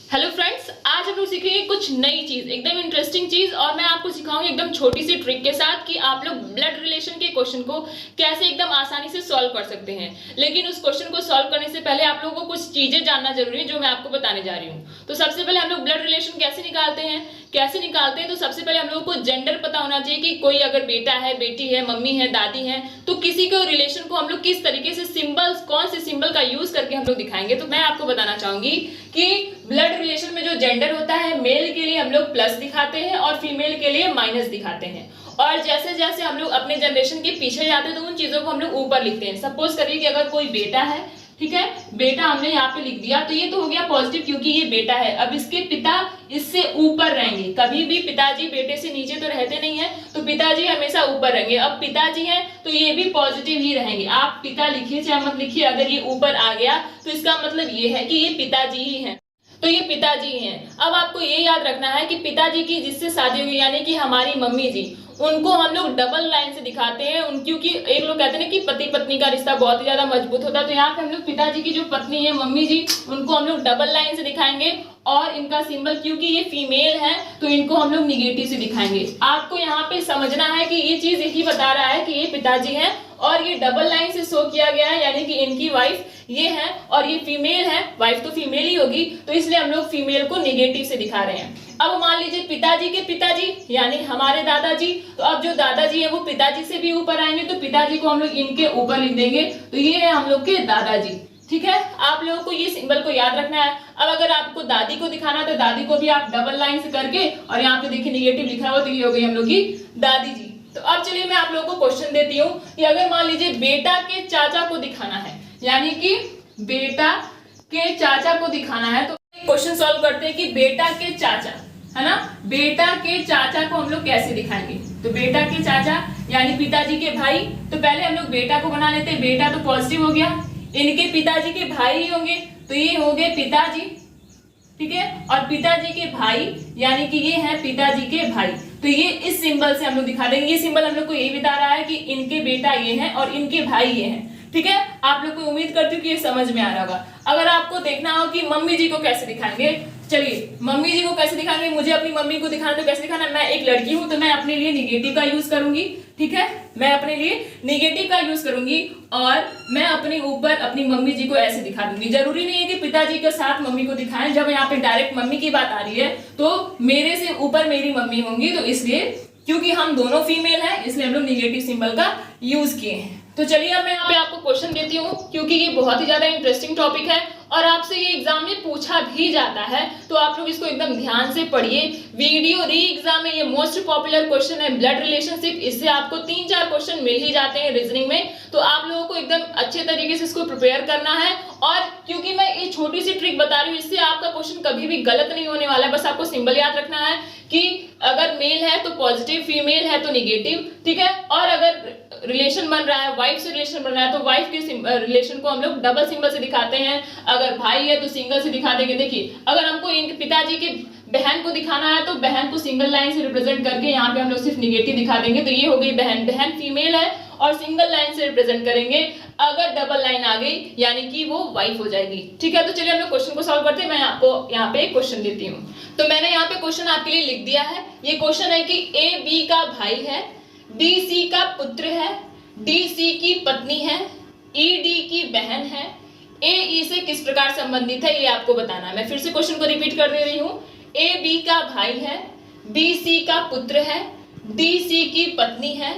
Hello friends, आज हम लोग सीखेंगे कुछ नई चीज, एकदम इंटरेस्टिंग चीज। और मैं आपको सिखाऊंगी एकदम छोटी सी ट्रिक के साथ कि आप लोग ब्लड रिलेशन के क्वेश्चन को कैसे एकदम आसानी से सॉल्व कर सकते हैं। लेकिन उस क्वेश्चन को सॉल्व करने से पहले आप लोगों को कुछ चीजें जानना जरूरी है जो मैं आपको बताने जा रही हूँ। तो सबसे पहले हम लोग ब्लड रिलेशन कैसे निकालते हैं तो सबसे पहले हम लोगों को जेंडर पता होना चाहिए कि कोई अगर बेटा है, बेटी है, मम्मी है, दादी है, तो किसी को रिलेशन को हम लोग किस तरीके से सिंबल्स, कौन से सिंबल का यूज करके हम लोग दिखाएंगे। तो मैं आपको बताना चाहूंगी कि ब्लड रिलेशन में जो जेंडर होता है, मेल के लिए हम लोग प्लस दिखाते हैं और फीमेल के लिए माइनस दिखाते हैं। और जैसे जैसे हम लोग अपने जनरेशन के पीछे जाते हैं तो उन चीजों को हम लोग ऊपर लिखते हैं। सपोज करिए कि अगर कोई बेटा है, ठीक है, बेटा हमने यहाँ पे लिख दिया, तो ये तो हो गया पॉजिटिव क्योंकि ये बेटा है। अब इसके पिता इससे ऊपर रहेंगे, कभी भी पिताजी बेटे से नीचे तो रहते नहीं है, तो पिताजी हमेशा ऊपर रहेंगे। अब पिताजी हैं तो ये भी पॉजिटिव ही रहेंगे। आप पिता लिखिए चाहे मत लिखिए, अगर ये ऊपर आ गया तो इसका मतलब ये है कि ये पिताजी ही है, तो ये पिताजी हैं। अब आपको ये याद रखना है कि पिताजी की जिससे शादी हुई यानी कि हमारी मम्मी जी, उनको हम लोग डबल लाइन से दिखाते हैं क्योंकि एक लोग कहते हैं कि पति पत्नी का रिश्ता बहुत ही ज्यादा मजबूत होता है। तो यहाँ पे हम लोग पिताजी की जो पत्नी है, मम्मी जी, उनको हम लोग डबल लाइन से दिखाएंगे। और इनका सिंबल क्योंकि ये फीमेल है तो इनको हम लोग निगेटिव से दिखाएंगे। आपको यहाँ पे समझना है कि ये चीज यही बता रहा है कि ये पिताजी है और ये डबल लाइन से शो किया गया है, यानी कि इनकी वाइफ ये है और ये फीमेल है। वाइफ तो फीमेल ही होगी, तो इसलिए हम लोग फीमेल को निगेटिव से दिखा रहे हैं। अब मान लीजिए पिताजी के पिताजी यानी हमारे दादाजी, तो अब जो दादाजी है वो पिताजी से भी ऊपर आएंगे, तो पिताजी को हम लोग इनके ऊपर लिख देंगे, तो ये है हम लोग के दादाजी। ठीक है, आप लोगों को ये सिंबल को याद रखना है। अब अगर आपको दादी को दिखाना है तो दादी को भी आप डबल लाइन से करके, और यहाँ पे देखिए निगेटिव लिखा हुआ, तो ये हो गई हम लोग की दादी जी। तो अब चलिए मैं आप लोगों को क्वेश्चन देती हूँ कि अगर मान लीजिए बेटा के चाचा को दिखाना है, यानी कि बेटा के चाचा को दिखाना है, तो क्वेश्चन सॉल्व करते हैं कि बेटा के चाचा, है ना, बेटा के चाचा को हम लोग कैसे दिखाएंगे। तो बेटा के चाचा यानी पिताजी के भाई, तो पहले हम लोग बेटा को बना लेते हैं। बेटा तो पॉजिटिव हो गया, इनके पिताजी के भाई ही होंगे, तो ये हो गए पिताजी, ठीक है। और पिताजी के भाई यानी कि ये है पिताजी के भाई, तो ये इस सिंबल से हम लोग दिखा देंगे। ये सिंबल हम लोग को यही बता रहा है कि इनके बेटा ये हैं और इनके भाई ये हैं। ठीक है, आप लोग को उम्मीद करती हूँ कि ये समझ में आ रहा होगा। अगर आपको देखना हो कि मम्मी जी को कैसे दिखाएंगे, चलिए मम्मी जी को कैसे दिखाएंगे, मुझे अपनी मम्मी को दिखाना तो कैसे दिखाना, मैं एक लड़की हूं तो मैं अपने लिए निगेटिव का यूज करूंगी। ठीक है, मैं अपने लिए निगेटिव का यूज करूंगी और मैं अपने ऊपर अपनी मम्मी जी को ऐसे दिखा दूंगी। जरूरी नहीं है कि पिताजी के साथ मम्मी को दिखाएं। जब यहाँ पे डायरेक्ट मम्मी की बात आ रही है तो मेरे से ऊपर मेरी मम्मी होंगी, तो इसलिए क्योंकि हम दोनों फीमेल हैं इसलिए हम लोग निगेटिव सिंबल का यूज किए हैं। तो चलिए अब मैं यहाँ पे आपको क्वेश्चन देती हूँ क्योंकि ये बहुत ही ज्यादा इंटरेस्टिंग टॉपिक है और आपसे ये एग्जाम में पूछा भी जाता है, तो आप लोग इसको एकदम ध्यान से पढ़िए। वीडियो री एग्जाम में ये मोस्ट पॉपुलर क्वेश्चन है ब्लड रिलेशनशिप, इससे आपको 3-4 क्वेश्चन मिल ही जाते हैं रीजनिंग में, तो आप लोगों को एकदम अच्छे तरीके से इसको प्रिपेयर करना है। और क्योंकि मैं ये छोटी सी ट्रिक बता रही हूँ, इससे आपका क्वेश्चन कभी भी गलत नहीं होने वाला है। बस आपको सिंबल याद रखना है कि अगर मेल है तो पॉजिटिव, फीमेल है तो निगेटिव, ठीक है। और अगर रिलेशन बन रहा है, वाइफ से रिलेशन बन रहा है, तो वाइफ के रिलेशन को हम लोग डबल सिंबल से दिखाते हैं। अगर भाई है तो सिंगल से दिखा देंगे। देखिए अगर हमको इनके पिताजी के बहन को दिखाना है तो बहन को सिंगल लाइन से रिप्रेजेंट करके यहाँ पे हम लोग सिर्फ निगेटिव दिखा देंगे, तो ये हो गई बहन। बहन फीमेल है और सिंगल लाइन से रिप्रेजेंट करेंगे। अगर डबल लाइन आ गई यानी कि वो वाइफ हो जाएगी। ठीक है, तो चलिए हम लोग क्वेश्चन को सॉल्व करते हैं। मैं आपको यहाँ पे एक क्वेश्चन देती हूँ, तो मैंने यहाँ पे क्वेश्चन आपके लिए लिख दिया है। ये क्वेश्चन है कि ए बी का भाई है, डी सी का पुत्र है, डी सी की पत्नी है, ई डी की बहन है, ए ई से किस प्रकार संबंधित है ये आपको बताना है। मैं फिर से क्वेश्चन को रिपीट कर दे रही हूँ। ए बी का भाई है, बी सी का पुत्र है, डी सी की पत्नी है,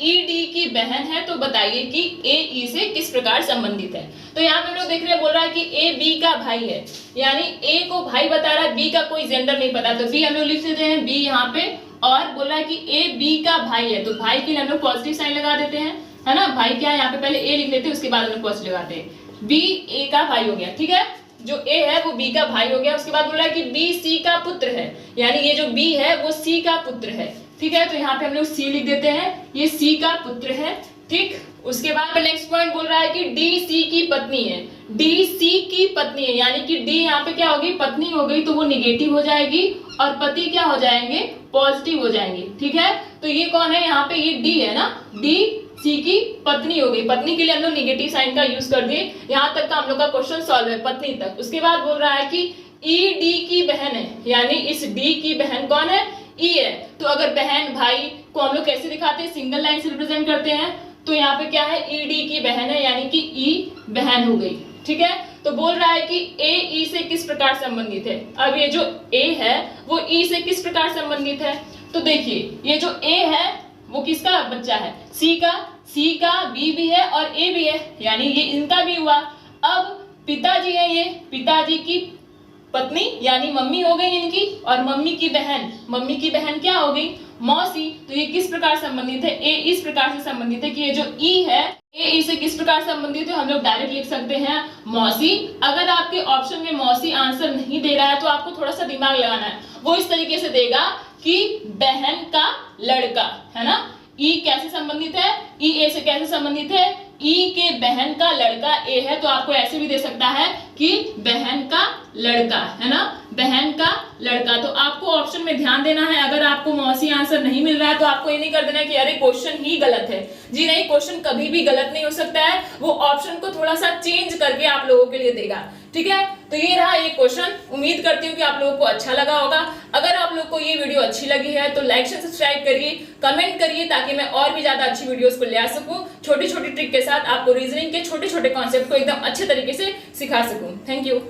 ई डी की बहन है, तो बताइए कि ए ई से किस प्रकार संबंधित है। तो यहाँ पे हम लोग देख रहे हैं, बोल रहा है कि ए बी का भाई है, यानी ए को भाई बता रहा है, बी का कोई जेंडर नहीं पता, तो बी हम लोग लिख देते हैं, बी यहाँ पे। और बोल रहा है कि ए बी का भाई है, तो भाई के लिए हम लोग पॉजिटिव साइन लगा देते हैं, है ना। भाई क्या है, यहाँ पे पहले ए लिख लेते हैं, उसके बाद हम लोग पॉजिटिव लगाते हैं। बी ए का भाई हो गया, ठीक है, जो ए है वो बी का भाई हो गया। उसके बाद बोल रहा है कि बी सी का पुत्र है, यानी ये जो बी है वो सी का पुत्र है, ठीक है। तो यहाँ पे हम लोग सी लिख देते हैं, ये सी का पुत्र है, ठीक। उसके बाद नेक्स्ट पॉइंट बोल रहा है कि डी सी की पत्नी है, डी सी की पत्नी है, यानी कि डी यहाँ पे क्या होगी, पत्नी हो गई, तो वो निगेटिव हो जाएगी और पति क्या हो जाएंगे, पॉजिटिव हो जाएंगे, ठीक है। तो ये कौन है, यहाँ पे ये डी है ना, डी सी की पत्नी हो गई। पत्नी के लिए हम लोग निगेटिव साइन का यूज कर दिए। यहाँ तक का हम लोग का क्वेश्चन सॉल्व है, पत्नी तक। उसके बाद बोल रहा है कि ई डी की बहन है, यानी इस डी की बहन कौन है, ई है। तो अगर बहन भाई को हम लोग कैसे दिखाते हैं, सिंगल लाइन से रिप्रेजेंट करते हैं। तो यहाँ पे क्या है, ई डी की बहन है, यानी कि ई बहन हो गई। ठीक है, तो बोल रहा है कि ए ई से किस प्रकार संबंधित है। अब ये जो ए है वो ई से किस प्रकार संबंधित है, तो देखिए ये जो ए है वो किसका बच्चा है, सी का बी भी है और ए भी है, यानी ये इनका भी हुआ। अब पिताजी है, ये पिताजी की पत्नी यानी मम्मी हो गई इनकी, और मम्मी की बहन क्या हो गई, मौसी। तो ये किस प्रकार संबंधित है, ए इस प्रकार से संबंधित है कि ये जो ई है ए ई से किस प्रकार संबंधित है, हम लोग डायरेक्ट लिख सकते हैं मौसी। अगर आपके ऑप्शन में मौसी आंसर नहीं दे रहा है तो आपको थोड़ा सा दिमाग लगाना है, वो इस तरीके से देगा कि बहन का लड़का, है ना। ई कैसे संबंधित है, ई ए से कैसे संबंधित है, ई के बहन का लड़का ए है, तो आपको ऐसे भी दे सकता है कि बहन का लड़का, है ना, बहन का लड़का। तो आपको ऑप्शन में ध्यान देना है। अगर आपको मौसी आंसर नहीं मिल रहा है तो आपको ये नहीं कर देना है कि अरे क्वेश्चन ही गलत है। जी नहीं, क्वेश्चन कभी भी गलत नहीं हो सकता है, वो ऑप्शन को थोड़ा सा चेंज करके आप लोगों के लिए देगा। ठीक है, तो ये रहा ये क्वेश्चन। उम्मीद करती हूँ कि आप लोगों को अच्छा लगा होगा। अगर आप लोग को ये वीडियो अच्छी लगी है तो लाइक शेयर सब्सक्राइब करिए, कमेंट करिए, ताकि मैं और भी ज्यादा अच्छी वीडियोस को ले आ सकूं, छोटी छोटी ट्रिक के साथ आपको रीजनिंग के छोटे छोटे कॉन्सेप्ट को एकदम अच्छे तरीके से सिखा सकूं। Thank you.